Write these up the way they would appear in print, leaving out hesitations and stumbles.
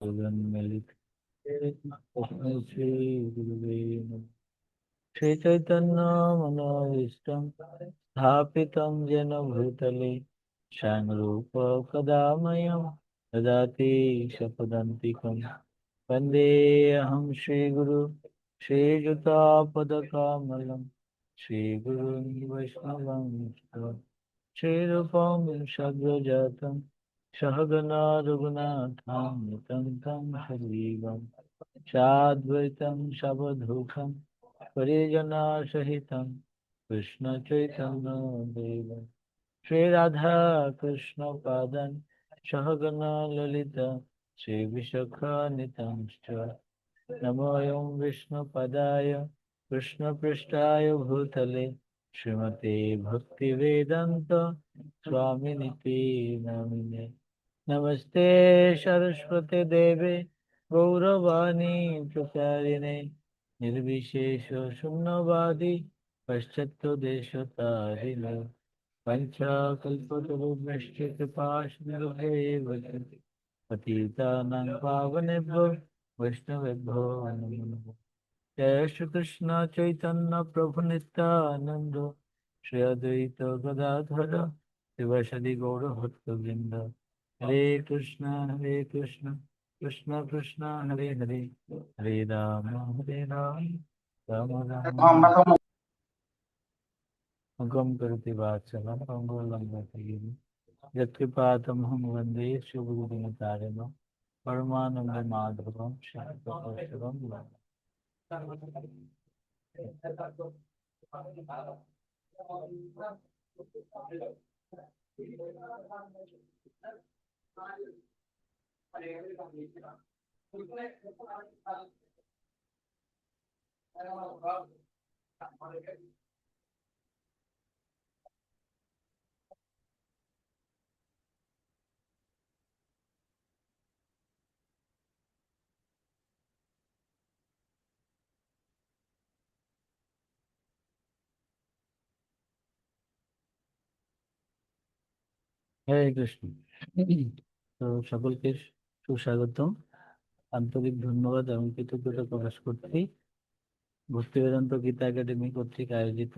श्री गुरुवे नमः। श्री चैतन्य मनोभीष्टं स्थापितं येन भूतले स्वयं रूप कदा मह्यं ददाति स्वपदान्तिकं। वन्देऽहं श्रीगुरु श्रीयुतापदकमलं श्रीगुरुं वैष्णवं श्रीरूपं सद्गजातं सहगना रघुनाथान्वितं तं सजीवं साद्वैतं सवधूतं परिजनसहितं कृष्ण चैतन्य देवं श्री राधा कृष्ण पादं सहगना ललिता श्री विशाखान्वितांश्च नमोऽयं विष्णुपदाय कृष्णपृष्ठाय भूतले श्रीमते भक्तिवेदान्त स्वामिनिति नामिने। नमस्ते सरस्वती देवे गौरवाणी प्रचारिणे निर्विशेष शून्यवादी पश्चात्देशतारिणे पंचाकल्पतरुभ्यश्च कृपासिन्धुभ्यैव पतितानां पावनेभ्यो वैष्णवेभ्यो नमो नमः। जय श्री कृष्ण चैतन्य प्रभु नित्यानंद श्री अद्वैत गदाधर शिवसदि गौर भक्तवृंद। हरे कृष्ण कृष्ण कृष्ण हरे हरे हरे राम राम राम मुखं करोति वाचालं पंगुं लंघयते गिरिं यत्कृपातमहं वन्दे शिवगुरुदिनतारिणं परमानन्दमाधवं शान्तोषितं হরে কৃষ্ণ। তো সকলকে সুস্বাগতম, আন্তরিক ধন্যবাদ এবং কৃতজ্ঞতা প্রকাশ করছি ভক্তি বেদান্ত গীতা একাডেমি কর্তৃক আয়োজিত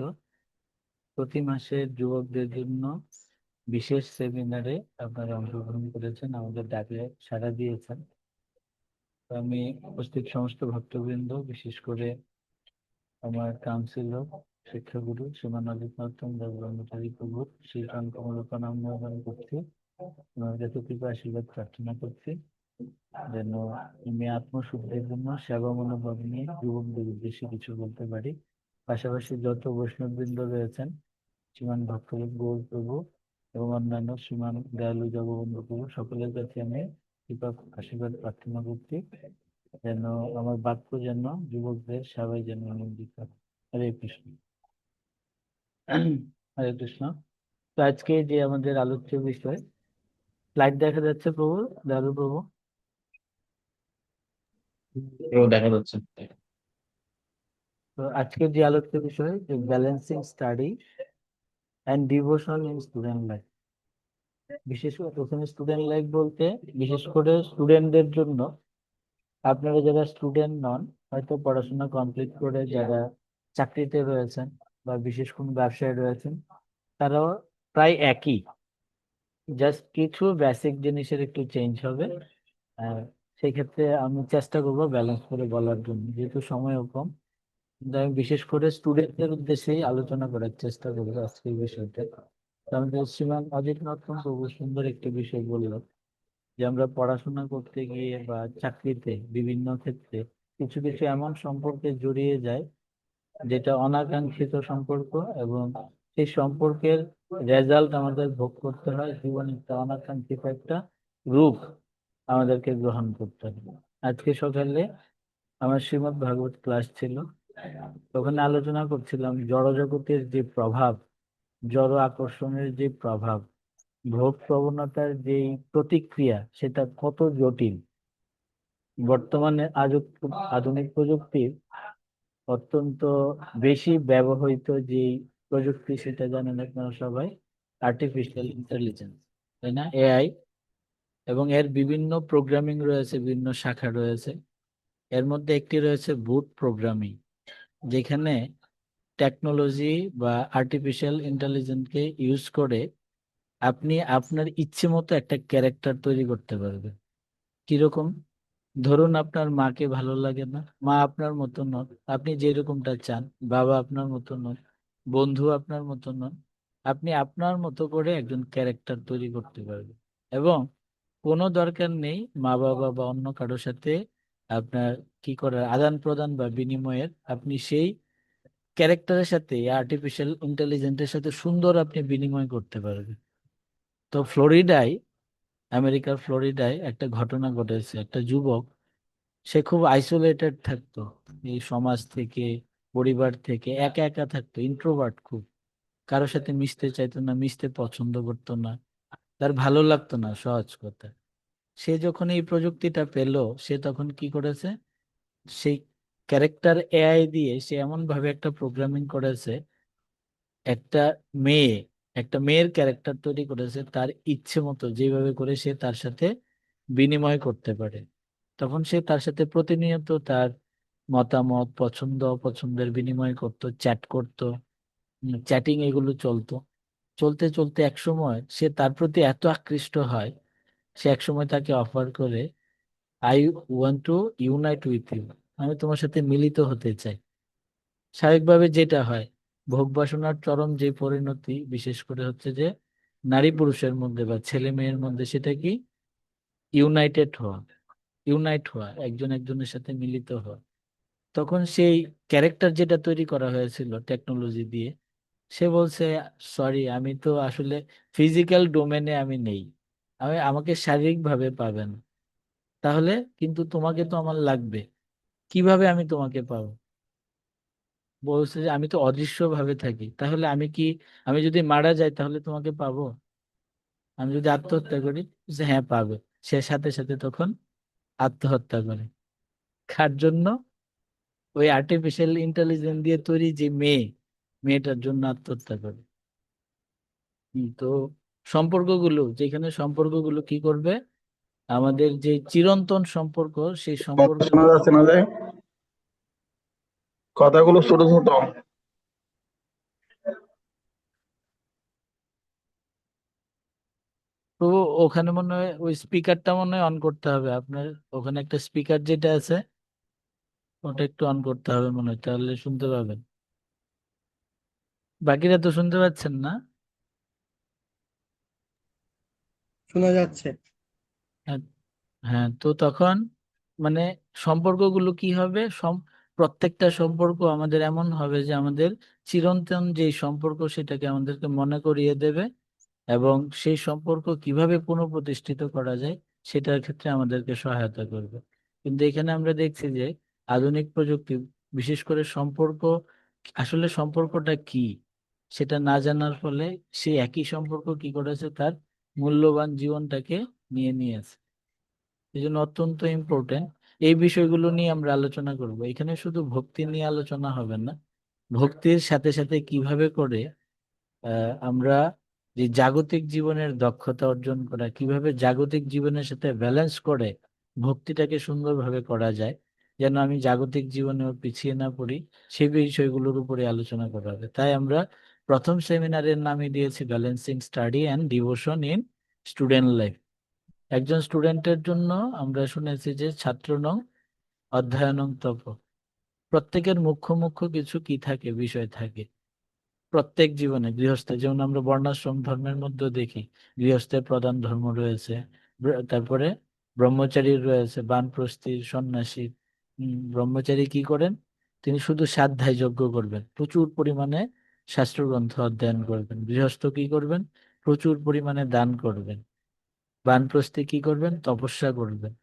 প্রতি মাসের যুবকদের জন্য বিশেষ সেমিনারে আপনারা অংশগ্রহণ করেছেন, আমাদের ডাকে সাড়া দিয়েছেন। তো আমি উপস্থিত সমস্ত ভক্তবৃন্দ, বিশেষ করে আমার কাউন্সিলর শিক্ষাগুরু শ্রীমান অজিত নর্তন দেব ব্রহ্মচারী প্রভু শ্রীকান্ত কমলকণ আহ্বান করছি, ওনার কাছে কৃপা আশীর্বাদ প্রার্থনা করছি যেন আমি আত্মশুদ্ধির জন্য সেবা মনোভাব নিয়ে যুবকদের উদ্দেশ্যে কিছু বলতে পারি। পাশাপাশি যত বৈষ্ণববৃন্দ রয়েছেন, শ্রীমান ভক্তলোক গৌর প্রভু এবং অন্যান্য শ্রীমান দয়ালু জগবন্ধু প্রভু, সকলের কাছে আমি কৃপা আশীর্বাদ প্রার্থনা করছি যেন আমার বাক্য যেন যুবকদের সেবায় যেন নিয়োজিত হয়। হরে কৃষ্ণ। হরে কৃষ্ণ। তো আজকে যে আমাদের আলোচ্য বিষয়, স্লাইড দেখা যাচ্ছে প্রভু, দয়ালু প্রভু? দেখা যাচ্ছে। তো আজকের যে আলোচ্য বিষয়, যে balancing study and devotion in student life. বিশেষ করে প্রথমে স্টুডেন্ট লাইফ বলতে বিশেষ করে স্টুডেন্টদের জন্য, আপনারা যারা স্টুডেন্ট নন, হয়তো পড়াশোনা কমপ্লিট করে যারা চাকরিতে রয়েছেন বা বিশেষ কোনো ব্যবসায় রয়েছেন, তারাও প্রায় একই, জাস্ট কিছু বেসিক জিনিসের একটু চেঞ্জ হবে। আর সেই ক্ষেত্রে আমি চেষ্টা করবো ব্যালেন্স করে বলার জন্য, যেহেতু সময়ও কম। কিন্তু আমি বিশেষ করে স্টুডেন্টদের উদ্দেশ্যেই আলোচনা করার চেষ্টা করবো আজকে এই বিষয়টা। তো আমাদের শ্রীমান অজিত নর্তন প্রভু সুন্দর একটি বিষয় বলল যে আমরা পড়াশোনা করতে গিয়ে বা চাকরিতে বিভিন্ন ক্ষেত্রে কিছু কিছু এমন সম্পর্কে জড়িয়ে যায় যেটা অনাকাঙ্ক্ষিত সম্পর্ক, এবং সেই সম্পর্কের রেজাল্ট আমাদের ভোগ করতে হয়, জীবনে একটা অনাকাঙ্ক্ষিত একটা রূপ আমাদেরকে গ্রহণ করতে হবে। আজকে সকালে আমার শ্রীমদ্ ভাগবত ক্লাস ছিল, ওখানে আলোচনা করছিলাম জড়জগতের যে প্রভাব, জড় আকর্ষণের যে প্রভাব, ভোগ প্রবণতার যে প্রতিক্রিয়া, সেটা কত জটিল। বর্তমানে আধুনিক প্রযুক্তির অত্যন্ত বেশি ব্যবহৃত যে প্রযুক্তি, সেটা জানেন আপনারা সবাই, আর্টিফিশিয়াল ইন্টেলিজেন্স, তাই না, এআই। এবং এর বিভিন্ন প্রোগ্রামিং রয়েছে, বিভিন্ন শাখা রয়েছে। এর মধ্যে একটি রয়েছে বুট প্রোগ্রামিং, যেখানে টেকনোলজি বা আর্টিফিশিয়াল ইন্টেলিজেন্সকে ইউজ করে আপনি আপনার ইচ্ছে মতো একটা ক্যারেক্টার তৈরি করতে পারবেন। কিরকম? ধরুন আপনার মাকে ভালো লাগে না, মা আপনার মতো নন, আপনি যেরকমটা চান। বাবা আপনার মতো নন, বন্ধু আপনার মতো নন। আপনি আপনার মতো করে একজন ক্যারেক্টার তৈরি করতে পারবেন। এবং কোনো দরকার নেই মা বাবা বা অন্য কারোর সাথে আপনার কি করার, আদান প্রদান বা বিনিময়ের। আপনি সেই ক্যারেক্টারের সাথে, আর্টিফিশিয়াল ইন্টেলিজেন্সের সাথে সুন্দর আপনি বিনিময় করতে পারবেন। তো ফ্লোরিডায়, আমেরিকার ফ্লোরিডায় একটা ঘটনা ঘটেছে। একটা যুবক, সে খুব আইসোলেটেড থাকতো এই সমাজ থেকে, পরিবার থেকে, একা একা থাকতো, ইন্ট্রোভার্ট খুব। কারোর সাথে মিশতে চাইতো না, মিশতে পছন্দ করতো না, তার ভালো লাগতো না, সহজ কথা। সে যখন এই প্রযুক্তিটা পেল, সে তখন কি করেছে, সেই ক্যারেক্টার এআই দিয়ে সে এমন ভাবে একটা প্রোগ্রামিং করেছে, একটা মেয়ে, একটা মেয়ের ক্যারেক্টার তৈরি করেছে তার ইচ্ছে মতো, যেভাবে করে সে তার সাথে বিনিময় করতে পারে। তখন সে তার সাথে প্রতিনিয়ত তার মতামত, পছন্দ অপছন্দের বিনিময় করত, চ্যাট করত, চ্যাটিং এগুলো চলতো। চলতে চলতে এক সময় সে তার প্রতি এত আকৃষ্ট হয়, সে এক সময় তাকে অফার করে, I want to unite with you, আমি তোমার সাথে মিলিত হতে চাই। স্বাভাবিকভাবে যেটা হয়, ভোগ বাসনার চরম যে পরিণতি, বিশেষ করে হচ্ছে যে নারী পুরুষের মধ্যে বা ছেলে মেয়ের মধ্যে, সেটা কি? ইউনাইটেড হওয়া, ইউনাইট হওয়া, একজন একজনের সাথে মিলিত হওয়া। তখন সেই ক্যারেক্টার যেটা তৈরি করা হয়েছিল টেকনোলজি দিয়ে, সে বলছে, সরি, আমি তো আসলে ফিজিক্যাল ডোমেনে আমি নেই, আমাকে শারীরিক ভাবে পাবেন। তাহলে কিন্তু তোমাকে তো আমার লাগবে, কিভাবে আমি তোমাকে পাবো? বলছে যে আমি তো অদৃশ্য ভাবে থাকি, তাহলে আমি কি, আমি যদি মারা যাই তাহলে তোমাকে পাবো? আমি যদি আত্মহত্যা করি? বলছে, হ্যাঁ পাবে। সে সাথে সাথে তখন আত্মহত্যা করে। কার জন্য? ওই আর্টিফিশিয়াল ইন্টেলিজেন্স দিয়ে তৈরি যে মেয়ে, মেয়েটার জন্য আত্মহত্যা করে। তো সম্পর্কগুলো, যেখানে সম্পর্কগুলো কি করবে, আমাদের যে চিরন্তন সম্পর্ক, সেই কথা শোনা সম্পর্কগুলো। যাচ্ছে না যে, কথাগুলো ছোট ছোট। তো ওখানে মনে হয় ওই স্পিকারটা মনে হয় অন করতে হবে আপনার। ওখানে একটা স্পিকার যেটা আছে, ওটা একটু অন করতে হবে মনে হয়, তাহলে শুনতে পাবেন। বাকিরা তো শুনতে পাচ্ছেন না? শোনা যাচ্ছে। হ্যাঁ। হ্যাঁ, তো তখন মানে সম্পর্কগুলো কি হবে, প্রত্যেকটা সম্পর্ক আমাদের এমন হবে যে আমাদের চিরন্তন যে সম্পর্ক, সেটাকে আমাদেরকে মনে করিয়ে দেবে। এবং সেই সম্পর্ক কিভাবে পুনঃপ্রতিষ্ঠিত করা যায়, সেটার ক্ষেত্রে আমাদেরকে সহায়তা করবে। কিন্তু এখানে আমরা দেখছি যে আধুনিক প্রযুক্তি, বিশেষ করে সম্পর্ক, আসলে সম্পর্কটা কি সেটা না জানার ফলে সে একই সম্পর্ক কি করেছে, তার মূল্যবান জীবনটাকে নিয়ে নিয়েছে। এই জন্য অত্যন্ত ইম্পর্টেন্ট এই বিষয়গুলো নিয়ে আমরা আলোচনা করব। এখানে শুধু ভক্তি নিয়ে আলোচনা হবে না, ভক্তির সাথে সাথে কিভাবে করে আমরা যে জাগতিক জীবনের দক্ষতা অর্জন করা, কিভাবে জাগতিক জীবনের সাথে ব্যালেন্স করে ভক্তিটাকে সুন্দরভাবে করা যায়, যেন আমি জাগতিক জীবনেও পিছিয়ে না পড়ি, সেই বিষয়গুলোর উপরে আলোচনা করা হবে। তাই আমরা প্রথম সেমিনারের নামই দিয়েছি balancing study and devotion in student life. একজন স্টুডেন্টের জন্য আমরা শুনেছি যে ছাত্র নং অধ্যয়নং তপ। প্রত্যেকের মুখ্য মুখ্য কিছু কি থাকে, বিষয় থাকে প্রত্যেক জীবনে। গৃহস্থ, যেমন আমরা বর্ণাশ্রম ধর্মের মধ্যে দেখি, গৃহস্থের প্রধান ধর্ম রয়েছে, তারপরে ব্রহ্মচারীর রয়েছে, বানপ্রস্থির, সন্ন্যাসীর। ব্রহ্মচারী কি করেন? তিনি শুধু সাধ্যায় যজ্ঞ করবেন, প্রচুর পরিমাণে শাস্ত্রগ্রন্থ অধ্যয়ন করবেন। গৃহস্থ কি করবেন? প্রচুর পরিমাণে দান করবেন। বানপ্রস্থি কি করবেন? তপস্যা করবেন।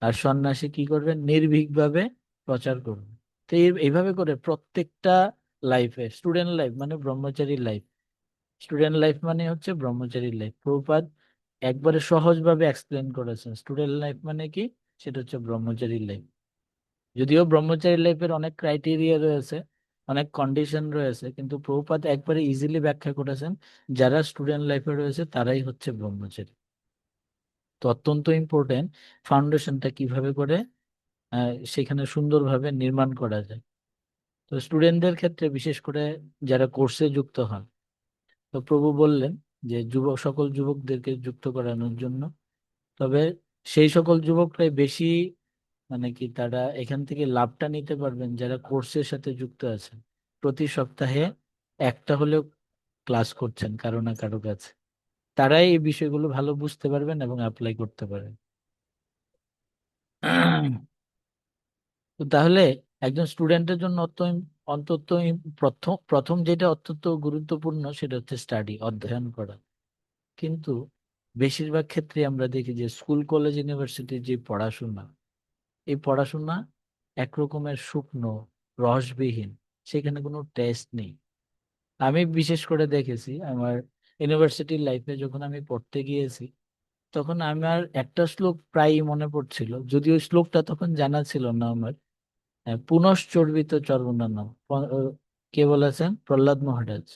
আর সন্ন্যাসী কি করবেন? নির্ভীকভাবে প্রচার করবেন। তো এইভাবে করে প্রত্যেকটা লাইফে, স্টুডেন্ট লাইফ মানে ব্রহ্মচারী লাইফ, স্টুডেন্ট লাইফ মানে হচ্ছে ব্রহ্মচারী লাইফ। প্রভুপাদ একবারে সহজভাবে এক্সপ্লেন করেছেন স্টুডেন্ট লাইফ মানে কি, সেটা হচ্ছে ব্রহ্মচারী লাইফ। যদিও ব্রহ্মচারী লাইফের অনেক ক্রাইটেরিয়া রয়েছে, অনেক কন্ডিশন রয়েছে, কিন্তু প্রভুপাদ একবারে ইজিলি ব্যাখ্যা করেছেন, যারা স্টুডেন্ট লাইফে রয়েছে তারাই হচ্ছে ব্রহ্মচারী। তো অত্যন্ত ইম্পর্টেন্ট ফাউন্ডেশনটা কিভাবে করে সেখানে সুন্দরভাবে নির্মাণ করা যায়। তো স্টুডেন্টদের ক্ষেত্রে বিশেষ করে যারা কোর্সে যুক্ত হন, তো প্রভু বললেন যে সকল যুবকদেরকে যুক্ত করানোর জন্য। তবে সেই সকল যুবকরাই বেশি মানে কি তারা এখান থেকে লাভটা নিতে পারবেন যারা কোর্সের সাথে যুক্ত আছেন, প্রতি সপ্তাহে একটা হলেও ক্লাস করছেন কারো না কারো কাছে। তারাই এই বিষয়গুলো ভালো বুঝতে পারবেন এবং অ্যাপ্লাই করতে পারবেন। তো তাহলে একজন স্টুডেন্টের জন্য অন্তত প্রথম প্রথম যেটা অত্যন্ত গুরুত্বপূর্ণ সেটা হচ্ছে স্টাডি, অধ্যয়ন করা। কিন্তু বেশিরভাগ ক্ষেত্রে আমরা দেখি যে স্কুল কলেজ ইউনিভার্সিটির যে পড়াশোনা, এই পড়াশোনা একরকমের শুকনো, রসবিহীন, সেখানে কোনো টেস্ট নেই। আমি বিশেষ করে দেখেছি আমার ইউনিভার্সিটির লাইফে যখন আমি পড়তে গিয়েছি, তখন আমার একটা শ্লোক প্রায়ই মনে পড়ছিল, যদিও শ্লোকটা তখন জানা ছিল না আমার। পুনশ্চর্বিত চর্বণানাম, কে বলেছেন? প্রহ্লাদ মহারাজ।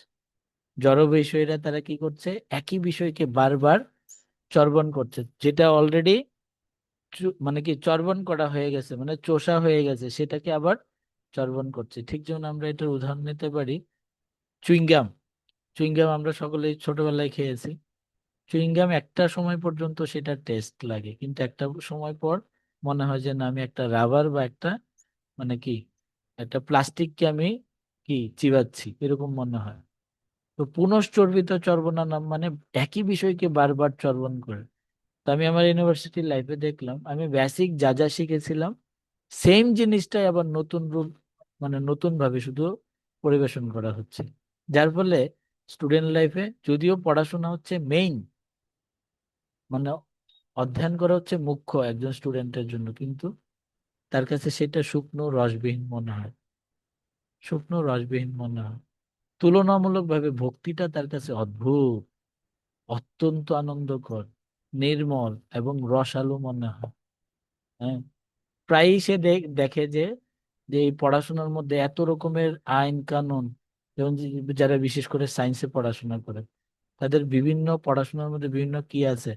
জড় বিষয়রা তারা কি করছে, একই বিষয়কে বারবার চর্বণ করছে, যেটা অলরেডি মানে কি চর্বণ করা হয়ে গেছে, মানে চোষা হয়ে গেছে, সেটাকে আবার চর্বণ করছে। ঠিক যেমন আমরা এটার উদাহরণ নিতে পারি চুইংগাম। চুইংগাম আমরা সকলেই ছোটবেলায় খেয়েছি। চুইংগাম একটা সময় পর্যন্ত সেটা টেস্ট লাগে, কিন্তু একটা সময় পর মনে হয় যে না, আমি একটা রাবার বা একটা মানে কি একটা প্লাস্টিককে আমি কি চিবাচ্ছি, এরকম মনে হয়। তো পুনশ্চর্বিত চর্বণানাম মানে একই বিষয়কে বারবার চর্বণ করে। তো আমি আমার ইউনিভার্সিটি লাইফে দেখলাম, আমি বেসিক যা যা শিখেছিলাম সেম জিনিসটাই আবার নতুন রূপ, মানে নতুন ভাবে শুধু পরিবেশন করা হচ্ছে। যার ফলে স্টুডেন্ট লাইফে যদিও পড়াশোনা হচ্ছে মেইন, মানে অধ্যয়ন করা হচ্ছে মুখ্য একজন স্টুডেন্টের জন্য, কিন্তু তার কাছে সেটা শুকনো রসবিহীন মনে হয়, শুকনো রসবিহীন মনে হয়। তুলনামূলকভাবে ভক্তিটা তার কাছে অদ্ভুত, অত্যন্ত আনন্দকর, নির্মল এবং রসালো মনে হয়। হ্যাঁ, প্রায়ই সে দেখে যে যে এই পড়াশোনার মধ্যে এত রকমের আইন কানুন, যেমন যারা বিশেষ করে সায়েন্সে পড়াশোনা করে, তাদের বিভিন্ন পড়াশোনার মধ্যে বিভিন্ন কি আছে,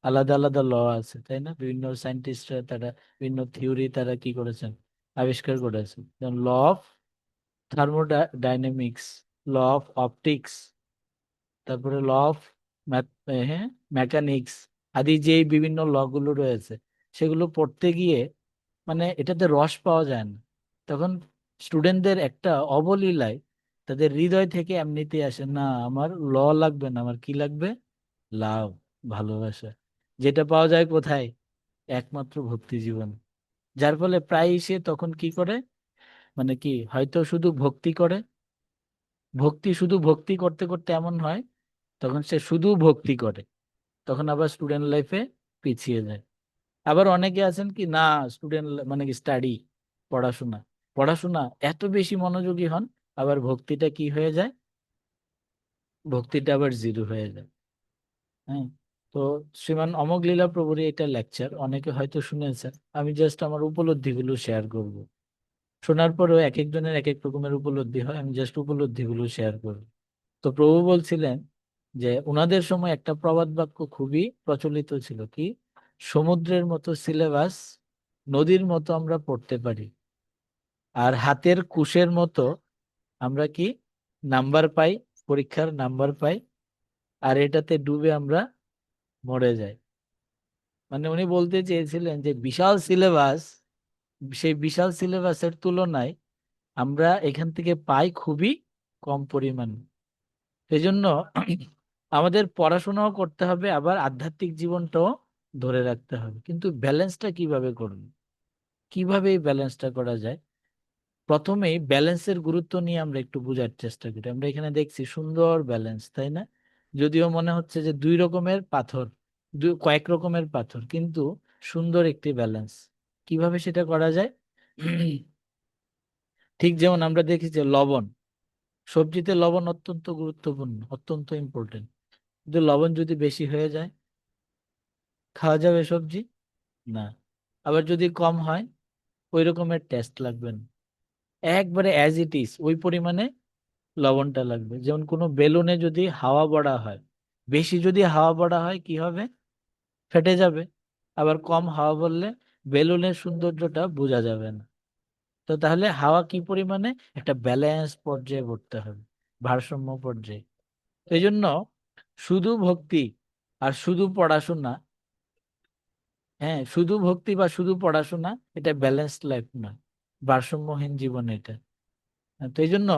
আলাদা আলাদা ল আছে, তাই না? বিভিন্ন সায়েন্টিস্টরা তারা বিভিন্ন থিওরি তারা কি করেছেন, আবিষ্কার করেছেন। যেমন law of thermodynamics, law of optics, তারপরে ল অফ হ্যাঁ মেকানিক্স আদি যে বিভিন্ন ল গুলো রয়েছে, সেগুলো পড়তে গিয়ে মানে এটাতে রস পাওয়া যায় না। তখন স্টুডেন্টদের একটা অবলীলায় তাদের হৃদয় থেকে এমনিতে আসে, না আমার ল লাগবে না, আমার কি লাগবে? লাভ, ভালোবাসা, যেটা পাওয়া যায় কোথায়? একমাত্র ভক্তি জীবন। যার ফলে প্রায় সে তখন কি করে, মানে কি হয়তো শুধু ভক্তি করে, ভক্তি শুধু ভক্তি করতে করতে এমন হয় তখন সে শুধু ভক্তি করে, তখন আবার স্টুডেন্ট লাইফে পিছিয়ে যায়। আবার অনেকে আছেন কি না, স্টুডেন্ট মানে কি স্টাডি, পড়াশোনা, পড়াশোনা এত বেশি মনোযোগী হন, আবার ভক্তিটা কি হয়ে যায়, ভক্তিটা আবার জিরো হয়ে যায়। হ্যাঁ। তো শ্রীমান অমোঘ লীলা প্রভুর এটা লেকচার অনেকে হয়তো শুনেছেন, আমি জাস্ট আমার উপলব্ধিগুলো শেয়ার করব। শোনার পরেও এক একজনের এক এক রকমের উপলব্ধি হয়, আমি জাস্ট উপলব্ধিগুলো শেয়ার করব। তো প্রভু বলছিলেন যে ওনাদের সময় একটা প্রবাদ বাক্য খুবই প্রচলিত ছিল, কি, সমুদ্রের মতো সিলেবাস নদীর মতো আমরা পড়তে পারি, আর হাতের কুশের মতো আমরা কি নাম্বার পাই, পরীক্ষার নাম্বার পাই, আর এটাতে ডুবে আমরা মরে যাই। মানে উনি বলতে চেয়েছিলেন যে বিশাল সিলেবাস, সেই বিশাল সিলেবাসের তুলনায় আমরা এখান থেকে পাই খুবই কম পরিমাণ। সেই জন্য আমাদের পড়াশোনাও করতে হবে, আবার আধ্যাত্মিক জীবনটাও ধরে রাখতে হবে। কিন্তু ব্যালেন্সটা কিভাবে করব, কিভাবে এই ব্যালেন্সটা করা যায়? প্রথমেই ব্যালেন্সের গুরুত্ব নিয়ে আমরা একটু বোঝার চেষ্টা করি। আমরা এখানে দেখছি সুন্দর ব্যালেন্স, তাই না? যদিও মনে হচ্ছে যে দুই রকমের পাথর, কয়েক রকমের পাথর, কিন্তু সুন্দর একটি ব্যালেন্স। কিভাবে সেটা করা যায়? ঠিক যেমন আমরা দেখি যে লবণ, সবজিতে লবণ অত্যন্ত গুরুত্বপূর্ণ, অত্যন্ত ইম্পর্টেন্ট। কিন্তু লবণ যদি বেশি হয়ে যায়, খাওয়া যাবে সবজি? না। আবার যদি কম হয়, ওই রকমের টেস্ট লাগবে না, একবারে অ্যাজ ইট ইজ ওই পরিমাণে লবণটা লাগবে। যেমন কোনো বেলুনে যদি হাওয়া বড়া হয়, বেশি যদি হাওয়া বড়া হয় কি হবে? ফেটে যাবে। আবার কম হাওয়া বললে বেলুনের সৌন্দর্যটা বোঝা যাবে না। তো তাহলে হাওয়া কি পরিমাণে, একটা ব্যালেন্স পর্যায়ে পড়তে হবে, ভারসাম্য পর্যায়ে। তো এই জন্য শুধু ভক্তি আর শুধু পড়াশোনা, হ্যাঁ, শুধু ভক্তি বা শুধু পড়াশোনা, এটা ব্যালেন্সড লাইফ না, ভারসাম্যহীন জীবন এটা। তো এই জন্য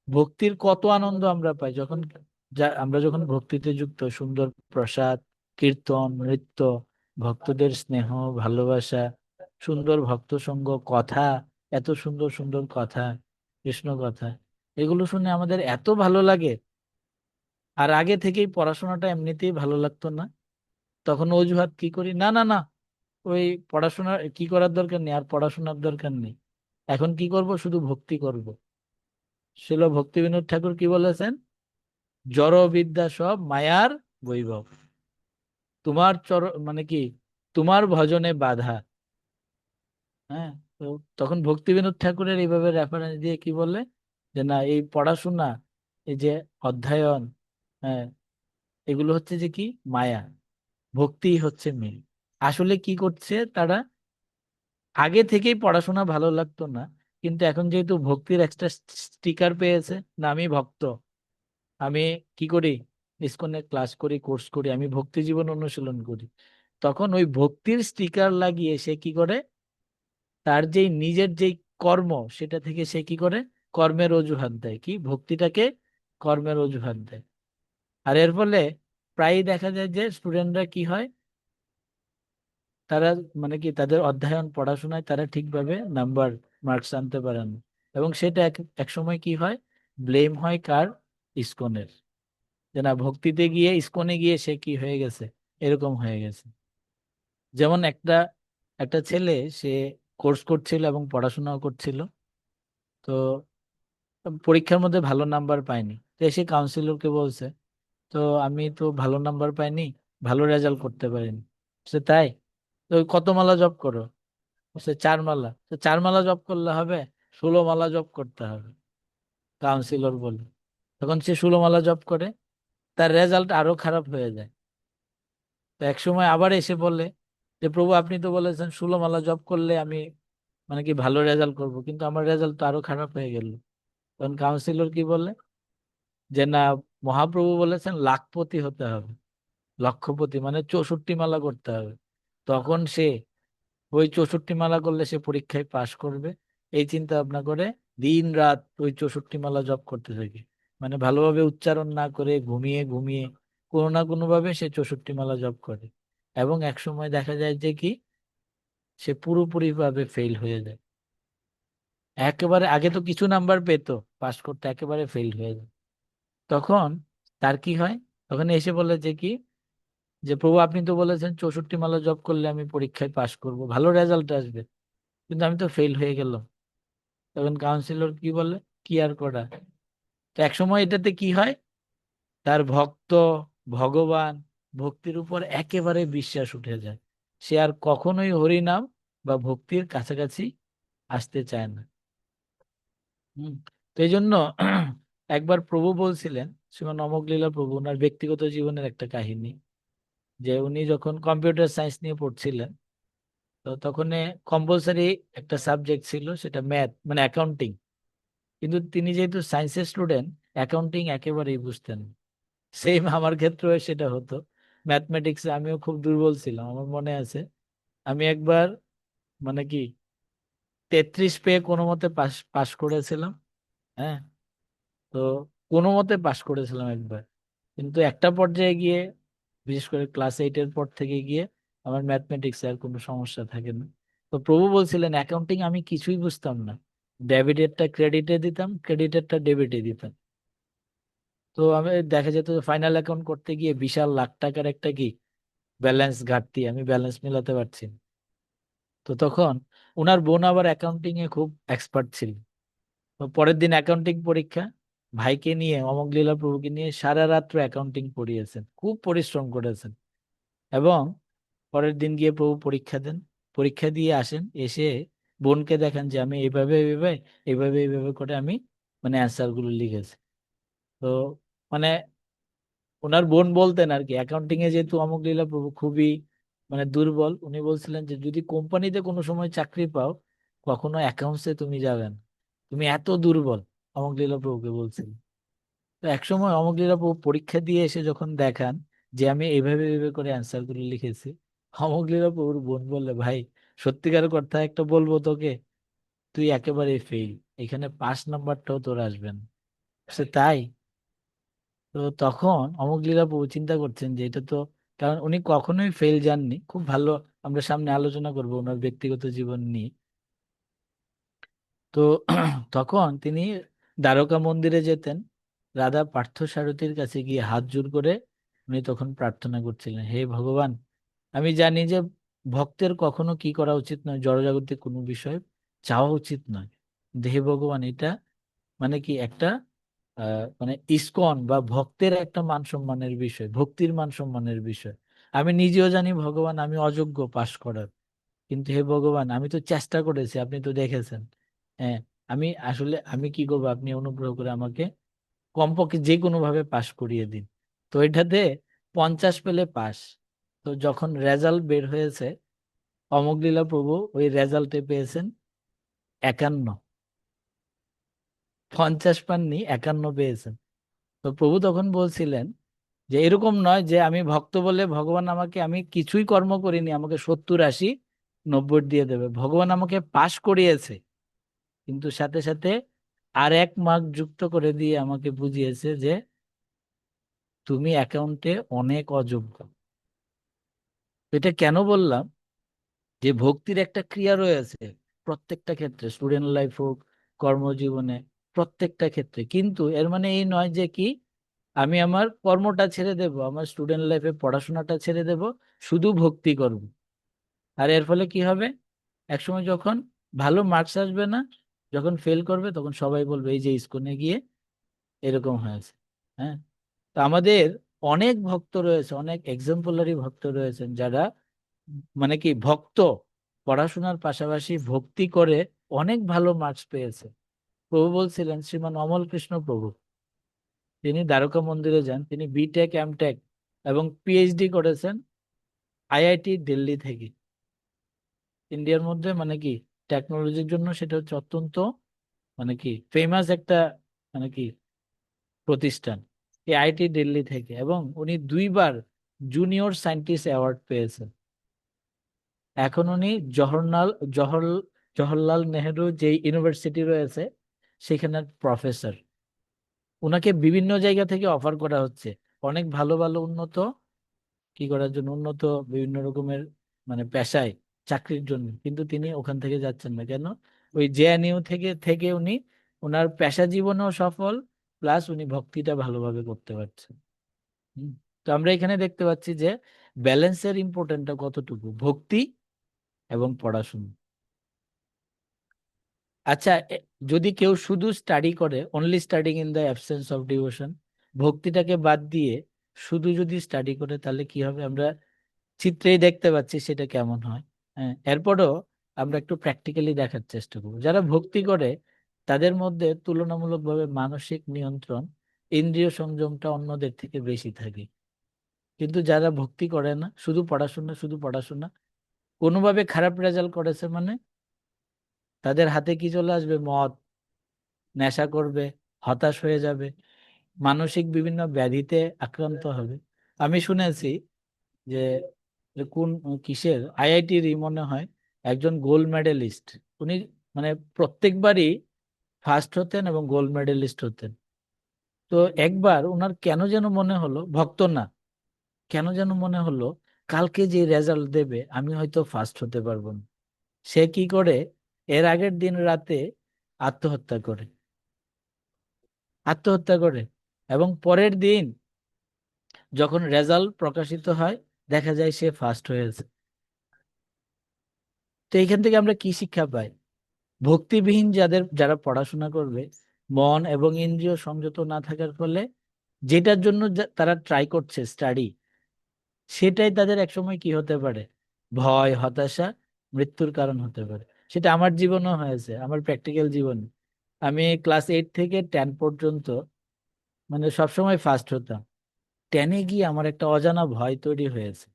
ভক্তির কত আনন্দ আমরা পাই যখন, আমরা যখন ভক্তিতে যুক্ত, সুন্দর প্রসাদ, কীর্তন, নৃত্য, ভক্তদের স্নেহ, ভালোবাসা, সুন্দর ভক্ত সঙ্গ, কথা, এত সুন্দর সুন্দর কথা, কৃষ্ণ কথা, এগুলো শুনে আমাদের এত ভালো লাগে। আর আগে থেকেই পড়াশোনাটা এমনিতেই ভালো লাগতো না, তখন অজুহাত কি করি, না না না, ওই পড়াশোনা কি করার দরকার নেই, আর পড়াশোনার দরকার নেই, এখন কি করব, শুধু ভক্তি করব। শিল ভক্তি বিনোদ ঠাকুর কি বলেছেন, জড় বিদ্যা সব মায়ার বৈভব, তোমার মানে কি, তোমার ভজনে বাধা। হ্যাঁ, তো তখন ভক্তি বিনোদ ঠাকুরের এইভাবে রেফারেন্স দিয়ে কি বলে, যে না, এই পড়াশোনা, এই যে অধ্যয়ন, হ্যাঁ, এগুলো হচ্ছে যে কি, মায়া, ভক্তি হচ্ছে মেন। আসলে কি করছে তারা, আগে থেকেই পড়াশোনা ভালো লাগতো না, কিন্তু এখন যেহেতু ভক্তির একটা স্টিকার পেয়েছে, না আমি ভক্ত, আমি কি করি, ইসকনে ক্লাস করি, কোর্স করি, আমি ভক্তি জীবন অনুশীলন করি, তখন ওই ভক্তির স্টিকার লাগিয়ে সে কি করে, তার যেই নিজের যেই কর্ম, সেটা থেকে সে কি করে, কর্মের অজুহাত দেয়, কি ভক্তিটাকে কর্মের অজুহাত দেয়। আর এর ফলে প্রায়ই দেখা যায় যে স্টুডেন্টরা কি হয়, তারা মানে কি তাদের অধ্যয়ন পড়াশোনায় তারা ঠিকভাবে নাম্বার, মার্কস আনতে পারে না, এবং সেটা এক সময় কি হয়, ব্লেম হয় কার, ইসকনের, যে না, ভক্তিতে গিয়ে ইসকনে গিয়ে সে কি হয়ে গেছে, এরকম হয়ে গেছে। যেমন একটা একটা ছেলে, সে কোর্স করছিল এবং পড়াশোনাও করছিল, তো পরীক্ষার মধ্যে ভালো নাম্বার পায়নি, তো এসে কাউন্সিলরকে বলছে, তো আমি তো ভালো নাম্বার পাইনি, ভালো রেজাল্ট করতে পারিনি। সে তাই, তো কত মালা জপ করো, সে 4 মালা, তো 4 মালা জপ করলে হবে, 16 মালা জপ করতে হবে, কাউন্সিলর বলে। তখন সে 16 মালা জপ করে, তার রেজাল্ট আরো খারাপ হয়ে যায়। তো এক সময় আবার এসে বলে যে প্রভু, আপনি তো বলেছেন 16 মালা জপ করলে আমি মানে কি ভালো রেজাল্ট করব, কিন্তু আমার রেজাল্ট তো আরো খারাপ হয়ে গেল। তখন কাউন্সিলর কি বলে, যে না, মহাপ্রভু বলেছেন লাখপতি হতে হবে, লক্ষপতি মানে 64 মালা করতে হবে। তখন সে ওই 64 মালা করলে সে পরীক্ষায় পাশ করবে, এই চিন্তা ভাবনা করে দিন রাত ওই 64 মালা জপ করতে থাকে, মানে ভালোভাবে উচ্চারণ না করে ঘুমিয়ে ঘুমিয়ে কোনো না কোনো ভাবে সে 64 মালা জপ করে, এবং এক সময় দেখা যায় যে কি, সে পুরোপুরি ভাবে ফেল হয়ে যায়, একেবারে আগে তো কিছু নাম্বার পেতো, পাস করতে, একেবারে ফেল হয়ে যায়। তখন তার কি হয়, তখন এসে বলে যে কি, যে প্রভু, আপনি তো বলেছেন 64 মালা জপ করলে আমি পরীক্ষায় পাশ করব, ভালো রেজাল্ট আসবে, কিন্তু আমি তো ফেল হয়ে গেলাম। তখন কাউন্সিলর কি বলে, কি আর করা। তো একসময় এটাতে কি হয়, তার ভক্ত, ভগবান, ভক্তির উপর একেবারে বিশ্বাস উঠে যায়, সে আর কখনোই হরিনাম বা ভক্তির কাছাকাছি আসতে চায় না। হম। তো এই জন্য একবার প্রভু বলছিলেন, শ্রীমান অমোঘলীলা প্রভু, ওনার ব্যক্তিগত জীবনের একটা কাহিনী, যে উনি যখন কম্পিউটার সায়েন্স নিয়ে পড়ছিলেন, তো তখন কম্পালসারি একটা সাবজেক্ট ছিল, সেটা ম্যাথ মানে অ্যাকাউন্টিং, কিন্তু তিনি যেহেতু সায়েন্সের স্টুডেন্ট, অ্যাকাউন্টিং একেবারেই বুঝতেন না। সেম আমার ক্ষেত্রেও সেটা হতো, ম্যাথমেটিক্সে আমিও খুব দুর্বল ছিলাম। আমার মনে আছে, আমি একবার মানে কি 33 পেয়ে কোনো মতে পাস পাস করেছিলাম। হ্যাঁ, তো কোনো মতে পাস করেছিলাম একবার, কিন্তু একটা পর্যায়ে গিয়ে, বিশেষ করে ক্লাস 8-এর পর থেকে গিয়ে আমার ম্যাথমেটিক্স আর কোনো সমস্যা থাকে না। তো প্রভু বলছিলেন অ্যাকাউন্টিং আমি কিছুই বুঝতাম না, ডেবিটেরটা ক্রেডিটে দিতাম, ক্রেডিটেরটা ডেবিটে দিতাম। তো আমি দেখা যেত ফাইনাল অ্যাকাউন্ট করতে গিয়ে বিশাল লাখ টাকার একটা কি ব্যালেন্স ঘাটতি, আমি ব্যালেন্স মিলাতে পারছি না। তো তখন ওনার বোন আবার অ্যাকাউন্টিং এ খুব এক্সপার্ট ছিল। তো পরের দিন অ্যাকাউন্টিং পরীক্ষা, ভাইকে নিয়ে, অমোঘলীলা প্রভুকে নিয়ে সারা রাত্র অ্যাকাউন্টিং পড়িয়েছেন, খুব পরিশ্রম করেছেন। এবং পরের দিন গিয়ে প্রভু পরীক্ষা দেন, পরীক্ষা দিয়ে আসেন, এসে বোনকে দেখান যে আমি এইভাবে এইভাবে এইভাবে এইভাবে করে আমি মানে অ্যান্সার গুলো লিখেছি। তো মানে ওনার বোন বলতেন আর কি, অ্যাকাউন্টিং এ যেহেতু অমোঘলীলা প্রভু খুবই মানে দুর্বল। উনি বলছিলেন যে যদি কোম্পানিতে কোনো সময় চাকরি পাও, কখনো অ্যাকাউন্টসে তুমি যাবেন, তুমি এত দুর্বল। অমোঘলীলা প্রভুকে বলছিলেন। তো একসময় অমোঘলীলা প্রভু পরীক্ষা দিয়ে এসে যখন দেখান যে আমি এইভাবে এইভাবে করে অ্যান্সার করে লিখেছি, অমোঘলীলা প্রভুর বোন বললে, ভাই সত্যিকার কথা একটা বলবো তোকে, তুই একেবারে ফেল, এখানে 5 নাম্বারটাও তোর আসবে না। সে তাই? তো তখন অমোঘলীলা প্রভু চিন্তা করছেন যে এটা তো, কারণ উনি কখনোই ফেল যাননি, খুব ভালো। আমরা সামনে আলোচনা করবো ওনার ব্যক্তিগত জীবন নিয়ে। তো তখন তিনি দ্বারকা মন্দিরে যেতেন, রাধা পার্থসারথীর কাছে গিয়ে হাত জোড় করে উনি তখন প্রার্থনা করছিলেন, হে ভগবান, আমি জানি যে ভক্তের কখনো কি করা উচিত নয়, জড়জাগতিক কোনো বিষয় চাওয়া উচিত নয়। কিন্তু হে ভগবান, এটা মানে কি একটা মানে ইসকন বা ভক্তের একটা মান সম্মানের বিষয়, ভক্তির মান সম্মানের বিষয়। আমি নিজেও জানি ভগবান আমি অযোগ্য পাশ করার, কিন্তু হে ভগবান আমি তো চেষ্টা করেছি, আপনি তো দেখেছেন। হ্যাঁ, আমি আসলে আমি কি করবো, আপনি অনুগ্রহ করে আমাকে কমপক্ষে যে কোনো ভাবে পাশ করিয়ে দিন। তো এটাতে 50 পেলে পাস। তো যখন রেজাল্ট বের হয়েছে, অমোঘলীলা প্রভু ওই রেজাল্টে পেয়েছেন 51। 50 পাননি, 51 পেয়েছেন। তো প্রভু তখন বলছিলেন যে এরকম নয় যে আমি ভক্ত বলে ভগবান আমাকে, আমি কিছুই কর্ম করিনি, আমাকে 70, 80, 90 দিয়ে দেবে। ভগবান আমাকে পাশ করিয়েছে, কিন্তু সাথে সাথে আর 1 মার্ক যুক্ত করে দিয়ে আমাকে বুঝিয়েছে যে তুমি অ্যাকাউন্টে অনেক অযোগ্য। এটা কেন বললাম? যে ভক্তির একটা ক্রিয়া রয়েছে প্রত্যেকটা ক্ষেত্রে, স্টুডেন্ট লাইফ হোক, কর্মজীবনে, প্রত্যেকটা ক্ষেত্রে। কিন্তু এর মানে এই নয় যে কি আমি আমার কর্মটা ছেড়ে দেব, আমার স্টুডেন্ট লাইফে পড়াশোনাটা ছেড়ে দেব, শুধু ভক্তি করব। আর এর ফলে কি হবে? একসময় যখন ভালো মার্কস আসবে না, যখন ফেল করবে, তখন সবাই বলবে এই যে ইসকনে গিয়ে এরকম হয়েছে। হ্যাঁ, তো আমাদের অনেক ভক্ত রয়েছে, অনেক এক্সাম্পলারি ভক্ত রয়েছেন যারা মানে কি ভক্ত, পড়াশোনার পাশাপাশি ভক্তি করে অনেক ভালো মার্কস পেয়েছে। প্রভু বলছিলেন, শ্রীমান অমল কৃষ্ণ প্রভু, তিনি দ্বারকা মন্দিরে যান, তিনি বিটেক এমটেক এবং পিএইচডি করেছেন আইআইটি দিল্লি থেকে। ইন্ডিয়ার মধ্যে মানে কি টেকনোলজির জন্য সেটা হচ্ছে অত্যন্ত মানে কি ফেমাস একটা মানে কি প্রতিষ্ঠান, এই আইআইটি দিল্লি থেকে। এবং উনি 2বার জুনিয়র সায়েন্টিস্ট অ্যাওয়ার্ড পেয়েছেন। এখন উনি জহর জওহরলাল নেহেরু যে ইউনিভার্সিটি রয়েছে সেখানের প্রফেসর। উনাকে বিভিন্ন জায়গা থেকে অফার করা হচ্ছে অনেক ভালো ভালো উন্নত কি করার জন্য, উন্নত বিভিন্ন রকমের মানে পেশায় চাকরির জন্য, কিন্তু তিনি ওখান থেকে যাচ্ছেন না কেন? ওই জেএনইউ থেকে থেকে উনি ওনার পেশা জীবনেও সফল, প্লাস উনি ভক্তিটা ভালোভাবে করতে পারছেন। হুম। তো আমরা এখানে দেখতে পাচ্ছি যে ব্যালেন্সের ইম্পর্টেন্টটা কতটুকু, ভক্তি এবং পড়াশোনা। আচ্ছা, যদি কেউ শুধু স্টাডি করে, only studying in the absence of devotion, ভক্তিটাকে বাদ দিয়ে শুধু যদি স্টাডি করে, তাহলে কি হবে? আমরা চিত্রেই দেখতে পাচ্ছি সেটা কেমন হয়। হ্যাঁ, এরপরও আমরা একটু প্র্যাকটিক্যালি দেখার চেষ্টা করব। যারা ভক্তি করে তাদের মধ্যে তুলনামূলকভাবে মানসিক নিয়ন্ত্রণ, ইন্দ্রিয় সংযমটা অন্যদের থেকে বেশি থাকে। কিন্তু যারা ভক্তি করে না, শুধু পড়াশোনা শুধু পড়াশোনা, কোনোভাবে খারাপ রেজাল্ট করেছে মানে তাদের হাতে কি চলে আসবে? মদ, নেশা করবে, হতাশ হয়ে যাবে, মানসিক বিভিন্ন ব্যাধিতে আক্রান্ত হবে। আমি শুনেছি যে যে কোন কিসের আইআইটিরই মনে হয় একজন গোল্ড মেডেলিস্ট, উনি মানে প্রত্যেকবারই ফার্স্ট হতেন এবং গোল্ড মেডেলিস্ট হতেন। তো একবার ওনার কেন যেন মনে হলো, ভক্ত না, কেন যেন মনে হলো কালকে যে রেজাল্ট দেবে আমি হয়তো ফার্স্ট হতে পারবো না। সে কি করে, এর আগের দিন রাতে আত্মহত্যা করে, আত্মহত্যা করে এবং পরের দিন যখন রেজাল্ট প্রকাশিত হয় দেখা যায় সে ফার্স্ট হয়েছে। তো এখান থেকে আমরা কি শিক্ষা পাই? ভক্তিবিহীন যারা পড়াশোনা করবে, মন এবং ইন্দ্রিয় সংযত না থাকার ফলে যেটার জন্য তারা ট্রাই করছে স্টাডি, সেটাই তাদের একসময় কি হতে পারে? ভয়, হতাশা, মৃত্যুর কারণ হতে পারে। সেটা আমার জীবনেও হয়েছে, আমার প্র্যাকটিক্যাল জীবনে। আমি ক্লাস 8 থেকে 10 পর্যন্ত মানে সবসময় ফার্স্ট হতাম। 10-এ গিয়ে আমার একটা অজানা ভয় তৈরি হয়েছে।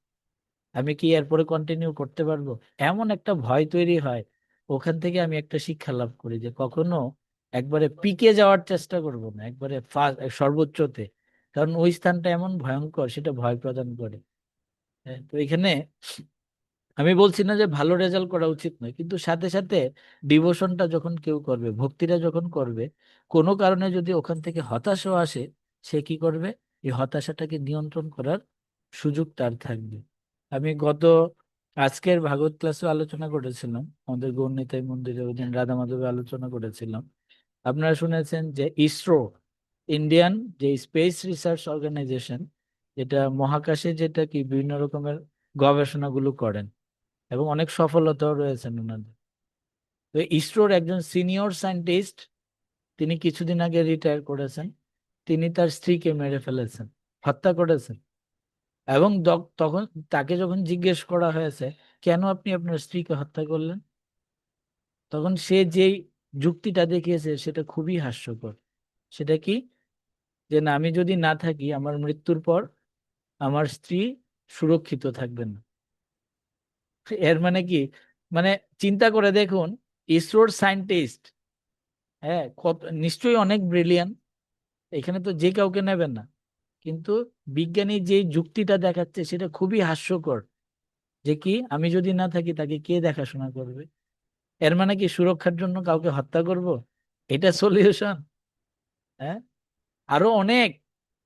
আমি কি এরপরে কন্টিনিউ করতে পারবো? এমন একটা ভয় তৈরি হয়। ওখান থেকে আমি একটা শিক্ষা লাভ করি যে কখনো একবারে পিকে যাওয়ার চেষ্টা করব না, একবারে সর্বোচ্চতে। কারণ ওই স্থানটা এমন ভয়ঙ্কর, সেটা ভয় প্রদান করে। হ্যাঁ, তো এখানে আমি বলছি না যে ভালো রেজাল্ট করা উচিত নয়, কিন্তু সাথে সাথে ডিভোশনটা যখন কেউ করবে, ভক্তিটা যখন করবে, কোনো কারণে যদি ওখান থেকে হতাশাও আসে, সে কি করবে? এই হতাশাটাকে নিয়ন্ত্রণ করার সুযোগ তার থাকবে। আমি আজকের ভাগবত ক্লাসে আলোচনা করেছিলাম, আমাদের গৌরনিতাই মন্দিরে ওই দিন রাধা মাধবে আলোচনা করেছিলাম। আপনারা শুনেছেন যে ইসরো, ইন্ডিয়ান যে স্পেস রিসার্চ অর্গানাইজেশন, যেটা মহাকাশে যেটা কি বিভিন্ন রকমের গবেষণাগুলো করেন, এবং অনেক সফলতাও রয়েছেন ওনাদের। তো ইসরোর একজন সিনিয়র সায়েন্টিস্ট, তিনি কিছুদিন আগে রিটায়ার করেছেন। তিনি তার স্ত্রীকে মেরে ফেলেছেন, হত্যা করেছেন। এবং তখন তাকে যখন জিজ্ঞেস করা হয়েছে, কেন আপনি আপনার স্ত্রীকে হত্যা করলেন, তখন সে যেই যুক্তিটা দেখিয়েছে সেটা খুবই হাস্যকর। সেটা কি? যে না, আমি যদি না থাকি, আমার মৃত্যুর পর আমার স্ত্রী সুরক্ষিত থাকবেন না। এর মানে কি? মানে চিন্তা করে দেখুন, ইসরোর সায়েন্টিস্ট, হ্যাঁ, কত নিশ্চয়ই অনেক ব্রিলিয়ান্ট, এখানে তো যে কাউকে নেবেন না, কিন্তু বিজ্ঞানী যে যুক্তিটা দেখাচ্ছে সেটা খুবই হাস্যকর। যে কি, আমি যদি না থাকি তাকে কে দেখাশোনা করবে? এর মানে কি সুরক্ষার জন্য কাউকে হত্যা করব? এটা সলিউশন? হ্যাঁ, আরো অনেক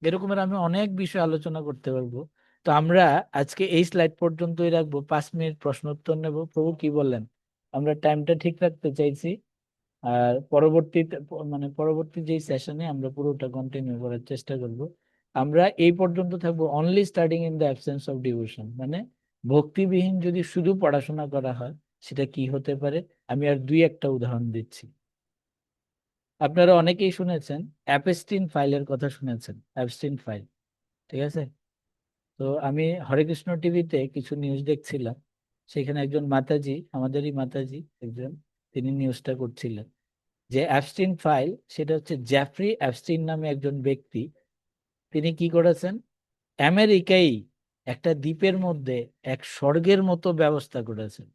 এরকমের আমি অনেক বিষয় আলোচনা করতে পারবো। তো আমরা আজকে এই স্লাইড পর্যন্তই রাখবো, 5 মিনিট প্রশ্ন উত্তর নেব। প্রভু কি বললেন? আমরা টাইমটা ঠিক রাখতে চাইছি। আর পরবর্তীতে পরবর্তী যেই সেশনে আমরা পুরোটা কন্টিনিউ করার চেষ্টা করব। আমরা এই পর্যন্ত থাকবো only studying in the absence of devotion, মানে ভক্তিবিহীন যদি শুধু পড়াশোনা করা হয় সেটা কি হতে পারে। আমি আর দুই একটা উদাহরণ দিচ্ছি। আপনারা অনেকেই শুনেছেন অ্যাপস্টিন ফাইলের কথা, শুনেছেন অ্যাপস্টিন ফাইল? ঠিক আছে। তো আমি হরে কৃষ্ণ টিভিতে কিছু নিউজ দেখছিলাম, সেখানে একজন মাতাজি, আমাদেরই মাতাজি একজন, তিনি নিউজটা করছিলেন যে অ্যাপস্টিন ফাইল, সেটা হচ্ছে জেফ্রি অ্যাপস্টিন নামে একজন ব্যক্তি। তিনি কি করেছেন? আমেরিকায় একটা দ্বীপের মধ্যে এক স্বর্গের মতো ব্যবস্থা করেছেন।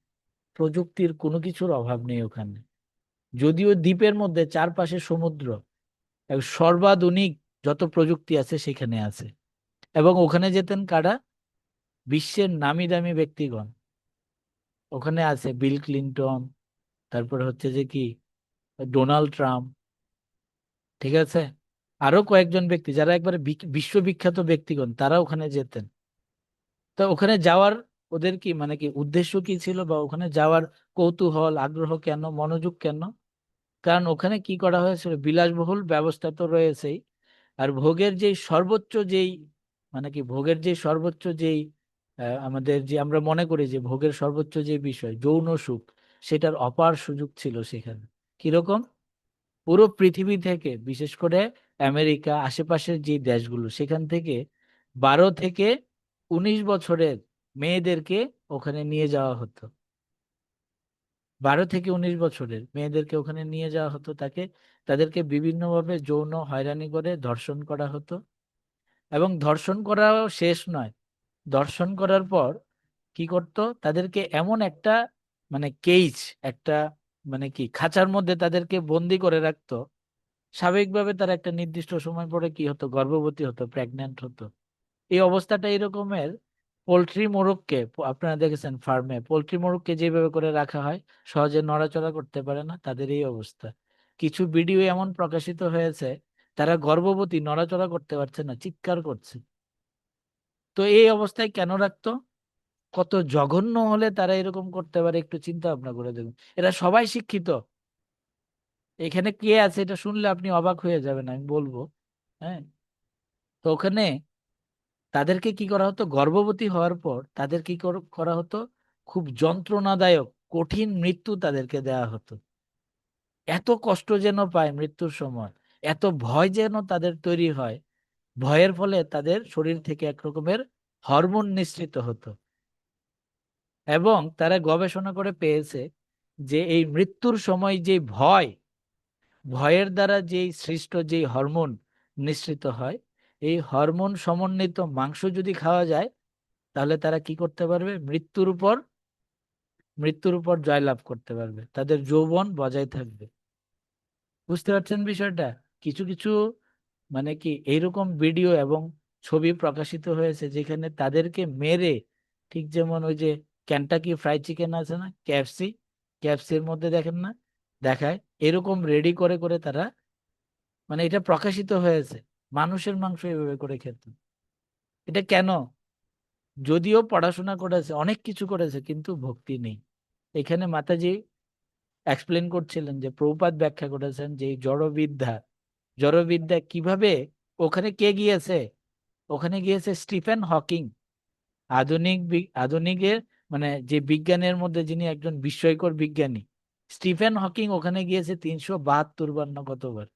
প্রযুক্তির কোনো কিছুর অভাব নেই ওখানে, যদিও দ্বীপের মধ্যে চারপাশে সমুদ্র, সর্বাধুনিক যত প্রযুক্তি আছে সেখানে আছে। এবং ওখানে যেতেন কারা? বিশ্বের নামি দামি ব্যক্তিগণ। ওখানে আছে বিল ক্লিনটন, তারপরে হচ্ছে যে কি ডোনাল্ড ট্রাম্প, ঠিক আছে, আরো কয়েকজন ব্যক্তি যারা একবারে বিশ্ববিখ্যাত ব্যক্তিগণ, তারা ওখানে যেতেন। তো ওখানে যাওয়ার ওদের কি কি উদ্দেশ্য কি ছিল, বা ওখানে যাওয়ার কৌতূহল, আগ্রহ কেন, মনোযোগ কেন? কারণ ওখানে কি করা হয়েছিল, বিলাসবহুল ব্যবস্থা তো রয়েছেই, আর ভোগের যেই সর্বোচ্চ যেই ভোগের যে সর্বোচ্চ যেই আমাদের যে আমরা মনে করি যে ভোগের সর্বোচ্চ যে বিষয় যৌন সুখ, সেটার অপার সুযোগ ছিল সেখানে। কিরকম? পুরো পৃথিবী থেকে, বিশেষ করে আমেরিকা আশেপাশের যে দেশগুলো, সেখান থেকে 12 থেকে 19 বছরের মেয়েদেরকে ওখানে নিয়ে যাওয়া হতো। 12 থেকে 19 বছরের মেয়েদেরকে ওখানে নিয়ে যাওয়া হতো, তাদেরকে বিভিন্নভাবে যৌন হয়রানি করে ধর্ষণ করা হতো। এবং ধর্ষণ করাও শেষ নয়, ধর্ষণ করার পর কি করত, তাদেরকে এমন একটা কেজ, একটা কি খাঁচার মধ্যে তাদেরকে বন্দি করে রাখতো। স্বাভাবিকভাবে তারা একটা নির্দিষ্ট সময় পরে কি হতো, গর্ভবতী হতো, প্রেগন্যান্ট হতো। এই অবস্থাটা এরকমের। পোল্ট্রি মোরগকে, আপনারা দেখেছেন ফার্মে পোল্ট্রি মোরগকে যেভাবে করে রাখা হয়, সহজে নড়াচড়া করতে পারে না, তাদের এই অবস্থা। কিছু ভিডিও এমন প্রকাশিত হয়েছে, তারা গর্ভবতী, নড়াচড়া করতে পারছে না, চিৎকার করছে। তো এই অবস্থায় কেন রাখতো? কত জঘন্য হলে তারা এরকম করতে পারে, একটু চিন্তা ভাবনা করে দেখুন। এরা সবাই শিক্ষিত, এখানে কে আছে এটা শুনলে আপনি অবাক হয়ে যাবেন, আমি বলবো। হ্যাঁ, তো ওখানে তাদেরকে কি করা হতো, গর্ভবতী হওয়ার পর তাদের কি করা হতো, খুব যন্ত্রণাদায়ক কঠিন মৃত্যু তাদেরকে দেওয়া হতো। এত কষ্ট যেন পায় মৃত্যুর সময়, এত ভয় যেন তাদের তৈরি হয়। ভয়ের ফলে তাদের শরীর থেকে এক রকমের হরমোন নিঃসৃত হতো। এবং তারা গবেষণা করে পেয়েছে যে এই মৃত্যুর সময় যে ভয়ের দ্বারা যেই সৃষ্ট যেই হরমোন নিঃসৃত হয়, এই হরমোন সমন্বিত মাংস যদি খাওয়া যায়, তাহলে তারা কি করতে পারবে? মৃত্যুর উপর জয়লাভ করতে পারবে, তাদের যৌবন বজায় থাকবে। বুঝতে পারছেন বিষয়টা? কিছু কিছু মানে কি এইরকম ভিডিও এবং ছবি প্রকাশিত হয়েছে যেখানে তাদেরকে মেরে, ঠিক যেমন ওই যে ক্যান্টাকি ফ্রাইড চিকেন আছে না, কেএফসির মধ্যে দেখেন না, দেখায় এরকম রেডি করে করে তারা, মানে এটা প্রকাশিত হয়েছে, মানুষের মাংস এভাবে করে খেত। এটা কেন? যদিও পড়াশোনা করেছে, অনেক কিছু করেছে, কিন্তু ভক্তি নেই। এখানে মাতাজি এক্সপ্লেন করছিলেন যে প্রভুপাদ ব্যাখ্যা করেছেন যে এই জড়বিদ্যা কিভাবে, ওখানে কে গিয়েছে? ওখানে গিয়েছে স্টিফেন হকিং, আধুনিকের মানে যে বিজ্ঞানের মধ্যে যিনি একজন বিস্ময়কর বিজ্ঞানী, স্টিফেন হকিং ওখানে গিয়েছে 372 বার না কতবার।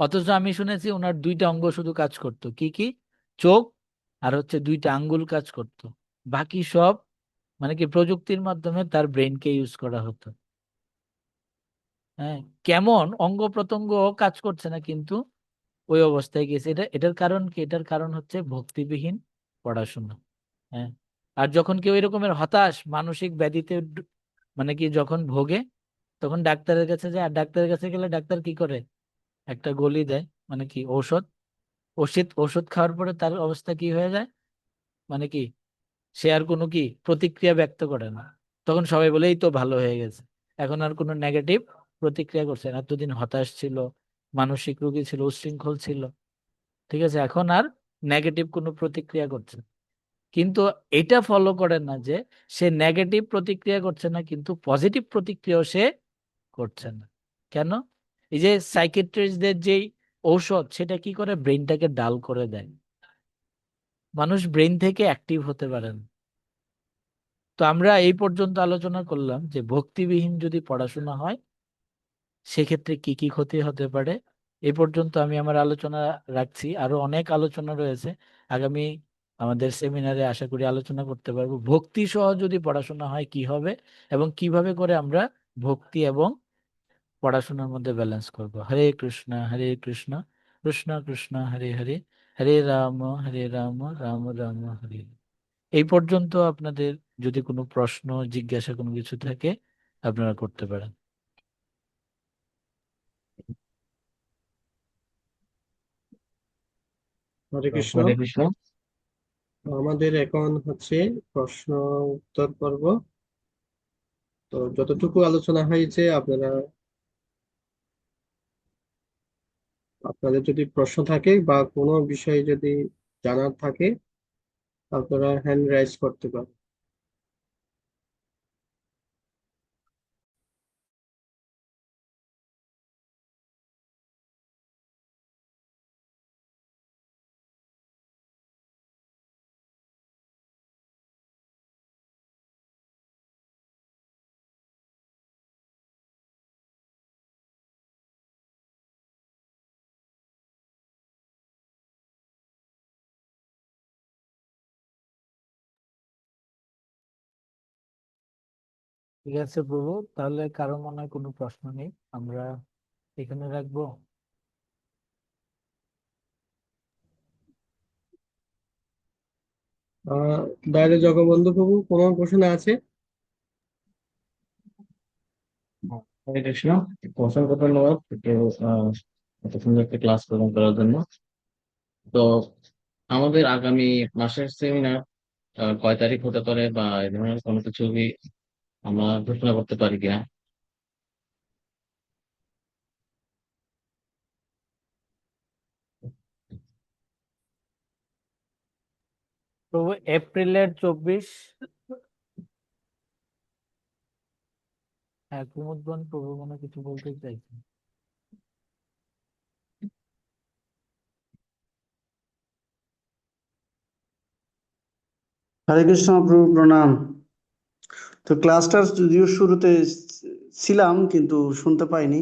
অথচ আমি শুনেছি ওনার দুইটা অঙ্গ শুধু কাজ করতো, কি কি? চোখ আর হচ্ছে দুইটা আঙ্গুল কাজ করতো, বাকি সব মানে কি প্রযুক্তির মাধ্যমে তার ব্রেনকে ইউজ করা হতো। হ্যাঁ, কেমন অঙ্গ প্রত্যঙ্গ কাজ করছে না, কিন্তু ওই অবস্থায় গেছে। এটার কারণ কি? এটার কারণ হচ্ছে ভক্তিবিহীন পড়াশোনা। হ্যাঁ, আর যখন কেউ এরকমের হতাশ মানসিক ব্যাধিতে মানে কি যখন ভোগে, তখন ডাক্তারের কাছে যায়, আর ডাক্তারের কাছে গেলে ডাক্তার কি করে? একটা গলি দেয়, মানে কি ওষুধ খাওয়ার পরে তার অবস্থা কি হয়ে যায়, মানে কি সে আর কোনো কি প্রতিক্রিয়া ব্যক্ত করে না। তখন সবাই বলে এই তো ভালো হয়ে গেছে, এখন আর কোনো নেগেটিভ প্রতিক্রিয়া করছে না। এতদিন হতাশ ছিল, মানসিক রোগী ছিল, উচ্ছৃঙ্খল ছিল, ঠিক আছে, এখন আর নেগেটিভ কোনো প্রতিক্রিয়া করছে না। কিন্তু এটা ফলো করে না যে সে নেগেটিভ প্রতিক্রিয়া করছে না, কিন্তু পজিটিভ প্রতিক্রিয়াও সে করছে না। কেন? এই যে সাইকিয়াট্রিস্টদের যেই ঔষধ, সেটা কি করে? ব্রেনটাকে ডাল করে দেয়, মানুষ ব্রেন থেকে অ্যাক্টিভ হতে পারে না। তো আমরা এই পর্যন্ত আলোচনা করলাম যে ভক্তিবিহীন যদি পড়াশোনা হয় সেক্ষেত্রে কি কি ক্ষতি হতে পারে। এই পর্যন্ত আমি আমার আলোচনা রাখছি, আরো অনেক আলোচনা রয়েছে আগামী আমাদের সেমিনারে, আশা করি আলোচনা করতে পারবো। ভক্তি সহ যদি পড়াশোনা হয় কি হবে, এবং কিভাবে করে আমরা ভক্তি এবং পড়াশোনার মধ্যে ব্যালেন্স করব। হরে কৃষ্ণ হরে কৃষ্ণ, কৃষ্ণ কৃষ্ণ হরে হরে, হরে রাম হরে রাম, রাম রাম হরে হরে। এই পর্যন্ত আপনাদের যদি কোনো প্রশ্ন জিজ্ঞাসা কোনো কিছু থাকে আপনারা করতে পারেন। হরে কৃষ্ণ। হরে কৃষ্ণ। আমাদের এখন হচ্ছে প্রশ্ন উত্তর পর্ব। তো যতটুকু আলোচনা হয়েছে আপনাদের যদি প্রশ্ন থাকে বা কোনো বিষয়ে যদি জানার থাকে, আপনারা হ্যান্ড রাইজ করতে পারেন। ঠিক আছে প্রভু, তাহলে কারো মনে হয় কোনো প্রশ্ন নেই, আমরা এখানে রাখবো। দায়রা জগবন্ধু প্রভু, কোনো প্রশ্ন আছে? হরে কৃষ্ণ। অসংখ্য ধন্যবাদ এত সুন্দর একটা ক্লাস প্রদান করার জন্য। তো আমাদের আগামী মাসের সেমিনার কয় তারিখ হতে পারে, বা এই ধরনের কোনো কিছু কি আমরা ঘোষণা করতে পারি কিনা? প্রভু এপ্রিলের 24। হ্যাঁ, কুমুদগণ প্রভু মনে হয় কিছু বলতে চাইছেন। হরে কৃষ্ণ প্রভু, প্রণাম। তো ক্লাসটা যদিও শুরুতে ছিলাম কিন্তু শুনতে পাইনি,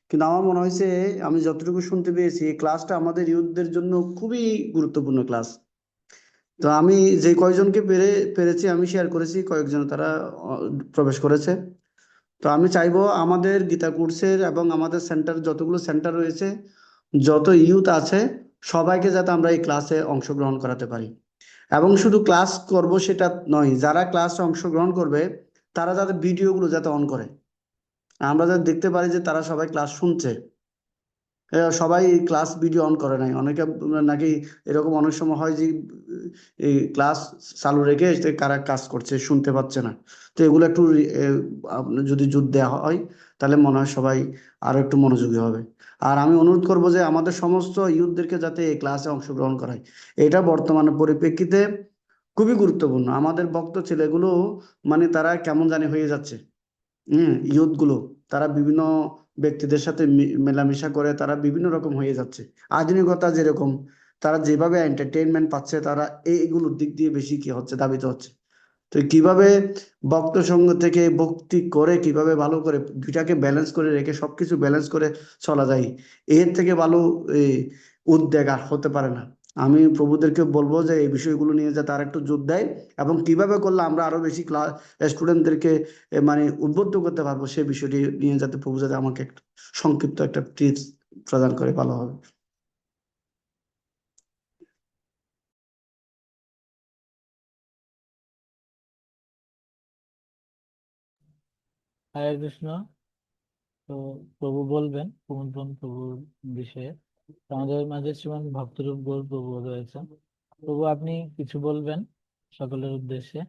কিন্তু আমার মনে হয়েছে আমি যতটুকু শুনতে পেয়েছি এই ক্লাসটা আমাদের ইউথদের জন্য খুবই গুরুত্বপূর্ণ ক্লাস। তো আমি যে কয়েকজনকে পেরেছি আমি শেয়ার করেছি, কয়েকজন তারা প্রবেশ করেছে। তো আমি চাইবো আমাদের গীতা কোর্সের এবং আমাদের সেন্টার যতগুলো সেন্টার রয়েছে, যত ইউথ আছে, সবাইকে যাতে আমরা এই ক্লাসে অংশগ্রহণ করাতে পারি। এবং শুধু ক্লাস করব সেটা নয়, যারা ক্লাসে অংশগ্রহণ করবে তারা যাতে ভিডিওগুলো যাতে অন করে, আমরা যাতে দেখতে পারি যে তারা সবাই ক্লাস শুনছে। সবাই ক্লাস ভিডিও অন করে নাই, অনেকে নাকি এরকম অনেক সময় হয় যে এই ক্লাস চালু রেখে কারা কাজ করছে শুনতে পাচ্ছে না। তো এগুলো একটু যদি জোর দেওয়া হয় তাহলে মনে হয় সবাই আরো একটু মনোযোগী হবে। আর আমি অনুরোধ করব যে আমাদের সমস্ত ইউথদেরকে যাতে এই ক্লাসে অংশগ্রহণ করায়, এটা বর্তমানে পরিপ্রেক্ষিতে খুবই গুরুত্বপূর্ণ। আমাদের বক্ত ছেলেগুলো মানে তারা কেমন জানি হয়ে যাচ্ছে, ইউথ গুলো তারা বিভিন্ন ব্যক্তিদের সাথে মেলামেশা করে তারা বিভিন্ন রকম হয়ে যাচ্ছে। আধুনিকতা যেরকম, তারা যেভাবে এন্টারটেইনমেন্ট পাচ্ছে তারা এইগুলোর দিক দিয়ে বেশি কি হচ্ছে, ধাবিত হচ্ছে। তো কিভাবে ভক্ত সঙ্গ থেকে ভক্তি করে কিভাবে ভালো করে দুইটাকে ব্যালেন্স করে রেখে সবকিছু ব্যালেন্স করে চলা যায়, এর থেকে ভালো এই উদ্যোগ আর হতে পারে না। আমি প্রভুদেরকে বলবো যে এই বিষয়গুলো নিয়ে যাতে আর একটু জোর দেয়, এবং কিভাবে করলে আমরা আরো বেশি ক্লাস স্টুডেন্টদেরকে মানে উদ্বুদ্ধ করতে পারবো সেই বিষয়টি নিয়ে যাতে প্রভু যাতে আমাকে একটু সংক্ষিপ্ত একটা টিপস প্রদান করে ভালো হবে। হরে কৃষ্ণ। তো প্রভু বলবেন কুমুদবন প্রভুর বিষয়ে। তো আমাদের মাঝে শ্রীমান ভক্তরূপ গৌর প্রভু রয়েছেন। প্রভু আপনি কিছু বলবেন সকলের উদ্দেশ্যে।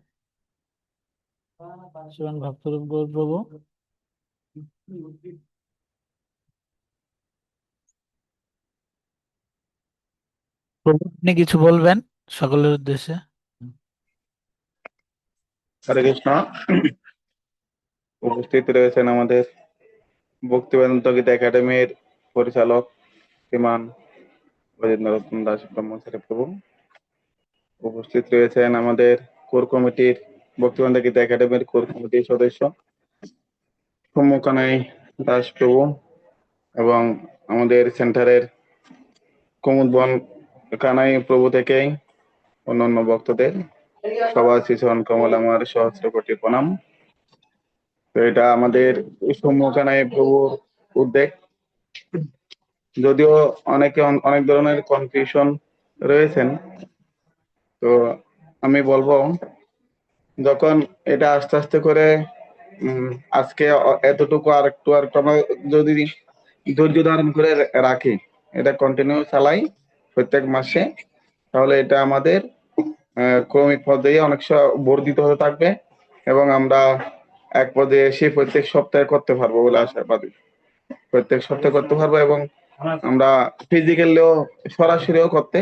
শ্রীমান ভক্তরূপ গৌর প্রভু, প্রভু আপনি কিছু বলবেন সকলের উদ্দেশ্যে। হরে কৃষ্ণ। উপস্থিত রয়েছেন আমাদের ভক্তিবেদান্ত গীতা একাডেমির পরিচালক শ্রীমান ব্রজেন্দ্ররতন দাস ব্রহ্মচারী প্রভু। উপস্থিত রয়েছেন আমাদের কোর কমিটির ভক্তিবেদান্ত গীতা একাডেমির কোর কমিটির সদস্য সৌম্যকানাই দাস প্রভু, এবং আমাদের সেন্টারের কুমুদবন কানাই প্রভু থেকেই অন্যান্য ভক্তদের সবার শ্রীচরণ কমল আমার সহস্র কোটি প্রণাম। তো এটা আমাদের সৌম্যকানাই প্রভুর উদ্যোগ। যদিও অনেকে অনেক ধরনের কনফিউশন রয়েছেন, তো আমি বলবো যখন এটা আস্তে আস্তে করে আজকে এতটুকু আর একটু আমরা যদি ধৈর্য ধারণ করে রাখি, এটা কন্টিনিউ চালাই প্রত্যেক মাসে, তাহলে এটা আমাদের ক্রমিক পর্যায়ে অনেক বর্ধিত হতে থাকবে, এবং আমরা এক পর্যায়ে এসে প্রত্যেক সপ্তাহে করতে পারবো বলে আশাবাদী। প্রত্যেক সপ্তাহে করতে পারবো এবং আমরা ফিজিক্যালিও সরাসরিও করতে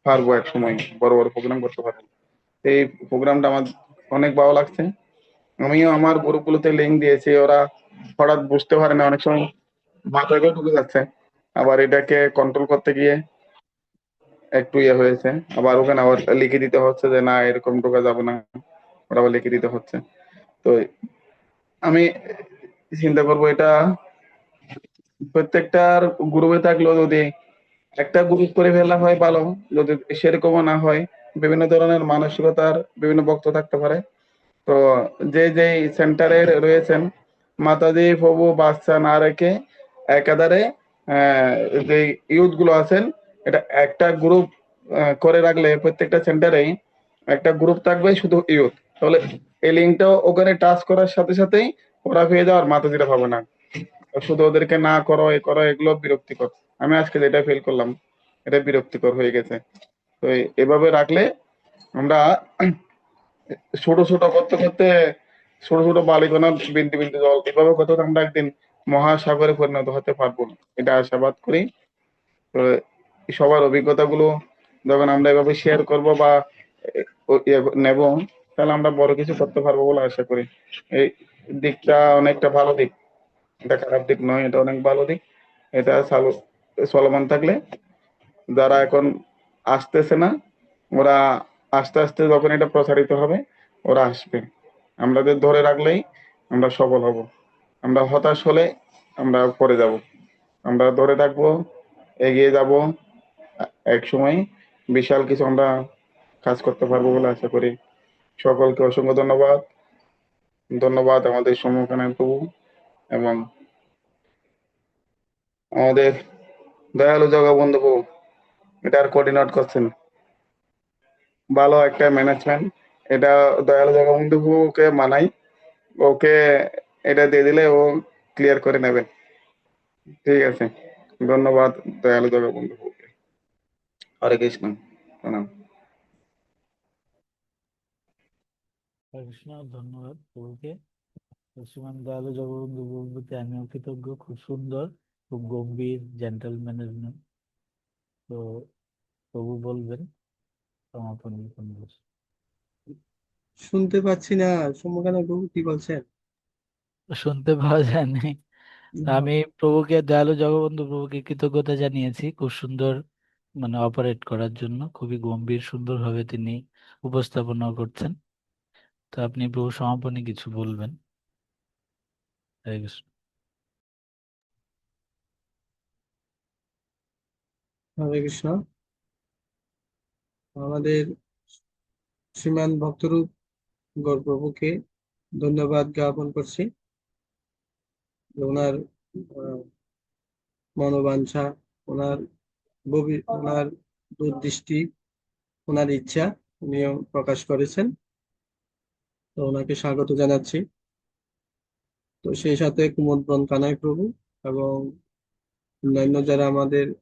পারবো, এক সময় বড় বড় প্রোগ্রাম করতে পারবো। এই প্রোগ্রামটা আমার অনেক ভালো লাগছে। আমিও আমার গ্রুপগুলোতে লিঙ্ক দিয়েছি, ওরা হঠাৎ বুঝতে পারে না, অনেক সময় মাথায় ঢুকে যাচ্ছে, আবার এটাকে কন্ট্রোল করতে গিয়ে একটু ইয়ে হয়েছে, আবার ওখানে আবার লিখে দিতে হচ্ছে যে না এরকম ঢোকা যাবে না, ওরা আবার লিখে দিতে হচ্ছে। তো আমি চিন্তা করবো এটা প্রত্যেকটার গ্রুপে থাকলেও যদি একটা গ্রুপ করে ফেলা হয় ভালো, যদি সেরকমও না হয়, বিভিন্ন ধরনের মানসিকতার বিভিন্ন বক্ত থাকতে পারে। তো যে যে সেন্টারে রয়েছেন মাতাজি প্রভু বাচ্চা না রেখে একাধারে যে ইউথ গুলো আছেন, এটা একটা গ্রুপ করে রাখলে প্রত্যেকটা সেন্টারেই একটা গ্রুপ থাকবে শুধু ইউথ, তাহলে এই লিঙ্কটাও ওখানে টাচ করার সাথে সাথেই ওরা পেয়ে যাওয়ার, মাতাজিরা পাবে না। শুধু ওদেরকে না করো এ করো, এগুলো বিরক্তিকর। আমি আজকে যেটা ফিল করলাম এটা বিরক্তিকর হয়ে গেছে। তো এভাবে রাখলে আমরা ছোট ছোট করতে করতে ছোট ছোট বালিকণা বিন্দু বিন্দু জল, এভাবে করতে করতে আমরা একদিন মহাসাগরে পরিণত হতে পারবো না, এটা আশাবাদ করি। তো সবার অভিজ্ঞতাগুলো যখন আমরা এভাবে শেয়ার করব বা নেব, তাহলে আমরা বড় কিছু করতে পারবো বলে আশা করি। এই দিকটা অনেকটা ভালো দিক, এটা খারাপ দিক নয়, এটা অনেক ভালো দিক। এটা চলমান থাকলে যারা এখন আসতেছে না, ওরা আস্তে আস্তে যখন এটা প্রসারিত হবে ওরা আসবে। আমাদের ধরে রাখলেই আমরা সফল হব। আমরা হতাশ হলে আমরা পড়ে যাব। আমরা ধরে থাকবো, এগিয়ে যাব, এক সময় বিশাল কিছু আমরা কাজ করতে পারবো বলে আশা করি। সকলকে অসংখ্য ধন্যবাদ। ধন্যবাদ আমাদের সম্মুখীন প্রভু এবং আমাদের দয়ালু জগবন্ধু প্রভু, এটার কোঅর্ডিনেট করছেন। ভালো একটা ম্যানেজমেন্ট, এটা দয়ালু জগবন্ধু প্রভুকে মানাই, ওকে এটা দিয়ে দিলে ও ক্লিয়ার করে নেবে। ঠিক আছে, ধন্যবাদ দয়ালু জগবন্ধু প্রভুকে। হরে কৃষ্ণ, প্রণাম। হরে কৃষ্ণ, ধন্যবাদ প্রভুকে। তো শ্রীমান দয়ালু জগবন্ধু প্রভুর প্রতি আমিও কৃতজ্ঞ। খুব সুন্দর, খুব গম্ভীর, জেন্টাল ম্যানেজমেন্ট। তো প্রভু বলবেন সমাপনী উপন্যাস। শুনতে পাচ্ছি না সম্মুখানে প্রভু কি বলছেন? শুনতে পাওয়া যায়নি। তা আমি প্রভুকে, দয়ালু জগবন্ধু প্রভুকে কৃতজ্ঞতা জানিয়েছি খুব সুন্দর মানে অপারেট করার জন্য। খুবই গম্ভীর সুন্দরভাবে তিনি উপস্থাপনা করছেন। তো আপনি প্রভু সমাপনী কিছু বলবেন। হরে কৃষ্ণ। হরে কৃষ্ণ। আমাদের শ্রীমান ভক্তরূপ গৌর প্রভুকে ধন্যবাদ জ্ঞাপন করছি। ওনার আহ, মনোবাঞ্ছা, ওনার গভীর, ওনার দূরদৃষ্টি, ওনার ইচ্ছা উনিও প্রকাশ করেছেন। তো ওনাকে স্বাগত জানাচ্ছি। তো সেই সাথে কুমোদবন কানাই প্রভু এবং অন্যান্য যারা আমাদের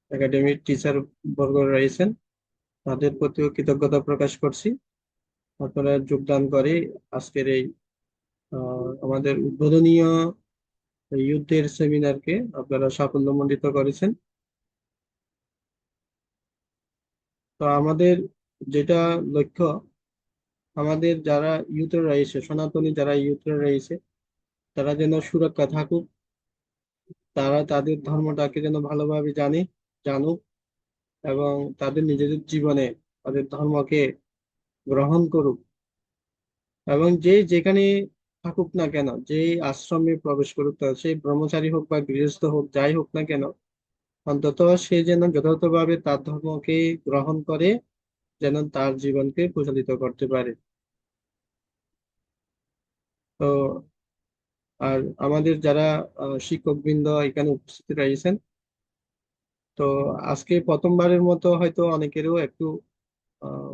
একাডেমির টিচার বর্গ রয়েছেন, তাদের প্রতিও কৃতজ্ঞতা প্রকাশ করছি। আপনারা যোগদান করে আজকের এই আমাদের উদ্বোধনীয় যুদ্ধের সেমিনারকে আপনারা সাফল্যমণ্ডিত করেছেন। তো আমাদের যেটা লক্ষ্য, আমাদের যারা ইউথরা রয়েছে, সনাতনী যারা ইউথরা রয়েছে, তারা যেন সুরক্ষা থাকুক, তারা তাদের ধর্মটাকে যেন ভালোভাবে জানুক এবং তাদের নিজেদের জীবনে তাদের ধর্মকে গ্রহণ করুক। এবং যে যেখানে থাকুক না কেন, যে আশ্রমে প্রবেশ করুক, তা সে ব্রহ্মচারী হোক বা গৃহস্থ হোক, যাই হোক না কেন, অন্তত সে যেন যথাযথভাবে তার ধর্মকে গ্রহণ করে, যেন তার জীবনকে পরিচালিত করতে পারে। তো আর আমাদের যারা শিক্ষকবৃন্দ এখানে উপস্থিত রয়েছেন, তো আজকে প্রথমবারের মতো হয়তো অনেকেরও একটু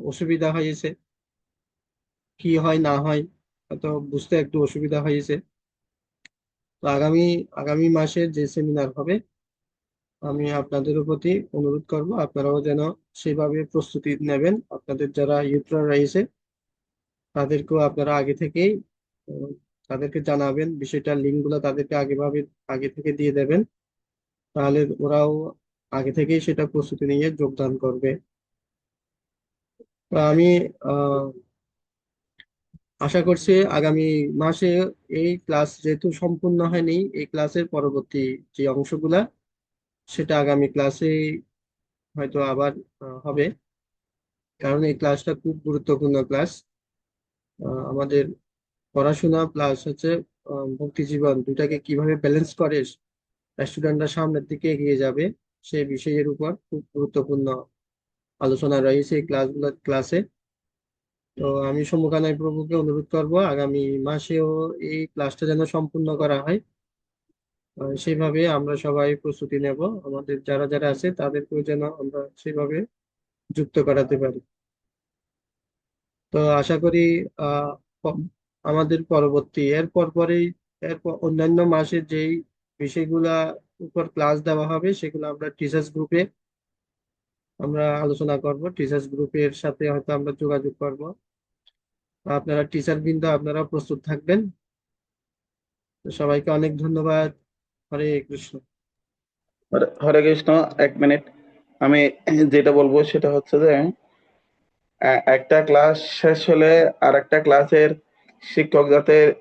অসুবিধা হয়েছে, কি হয় না হয় হয়তো বুঝতে একটু অসুবিধা হয়েছে। তো আগামী আগামী মাসে যে সেমিনার হবে, আমি আপনাদের প্রতি অনুরোধ করব আপনারাও যেন সেভাবে প্রস্তুতি নেবেন। আপনাদের যারা ইউথরা রয়েছে, তাদেরকেও আপনারা আগে থেকেই আহ, তাদেরকে জানাবেন বিষয়টা, লিঙ্কগুলো তাদেরকে আগে থেকে দিয়ে দেবেন। তাহলে ওরাও আগে থেকেই সেটা প্রস্তুতি নিয়ে যোগদান করবে। তো আমি আহ আশা করছি আগামী মাসে এই ক্লাস যেহেতু সম্পূর্ণ হয়নি, এই ক্লাসের পরবর্তী যে অংশগুলা, সেটা আগামী ক্লাসে হয়তো আবার হবে। কারণ এই ক্লাসটা খুব গুরুত্বপূর্ণ ক্লাস। আমাদের পড়াশোনা প্লাস হচ্ছে ভক্তি জীবন, দুটাকে কিভাবে ব্যালেন্স করে স্টুডেন্টরা সামনের দিকে এগিয়ে যাবে, সেই বিষয়ের উপর খুব গুরুত্বপূর্ণ আলোচনা রয়েছে এই ক্লাসে। তো আমি সম্মুখানায় প্রভুকে অনুরোধ করব আগামী মাসেও এই ক্লাসটা যেন সম্পূর্ণ করা হয়। সেইভাবে আমরা সবাই প্রস্তুতি নেব, আমাদের যারা যারা আছে তাদেরকেও যেন আমরা সেভাবে যুক্ত করাতে পারি। তো আশা করি আহ প- আমাদের পরবর্তী এরপর পরেই এরপর অন্যান্য মাসে যেই বিষয়গুলা উপর ক্লাস দেওয়া হবে, সেগুলো আমরা টিচার্স গ্রুপে আমরা আলোচনা করব। টিচার্স গ্রুপের সাথে হয়তো আমরা যোগাযোগ করব। আপনারা টিচার বৃন্দ আপনারা প্রস্তুত থাকবেন। তো সবাইকে অনেক ধন্যবাদ। হরে কৃষ্ণ। হরে কৃষ্ণ। 1 মিনিট, আমি যেটা বলবো সেটা হচ্ছে যে একটা ক্লাস শেষ হলে আর একটা ক্লাসের শিক্ষক যাতে